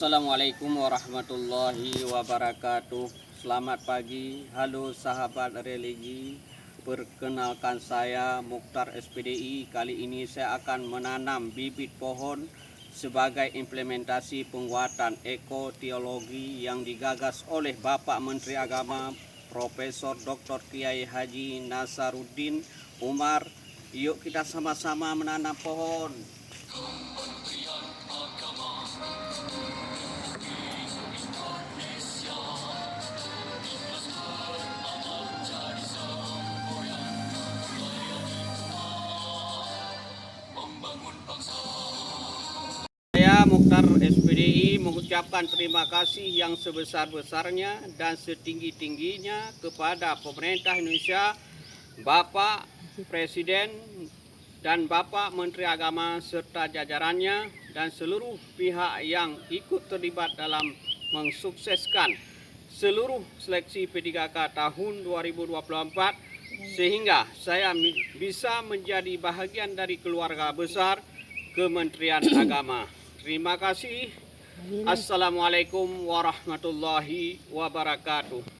Assalamualaikum warahmatullahi wabarakatuh. Selamat pagi, halo sahabat religi. Perkenalkan saya Mukhtar SPDI. Kali ini saya akan menanam bibit pohon sebagai implementasi penguatan ekoteologi yang digagas oleh Bapak Menteri Agama Profesor Dr. Kiai Haji Nasaruddin Umar. Yuk kita sama-sama menanam pohon. Saya Mukhtar SPDI mengucapkan terima kasih yang sebesar-besarnya dan setinggi-tingginya kepada pemerintah Indonesia, Bapak Presiden dan Bapak Menteri Agama serta jajarannya dan seluruh pihak yang ikut terlibat dalam mensukseskan seluruh seleksi P3K tahun 2024 sehingga saya bisa menjadi bahagian dari keluarga besar Kementerian Agama. Terima kasih. Assalamualaikum warahmatullahi wabarakatuh.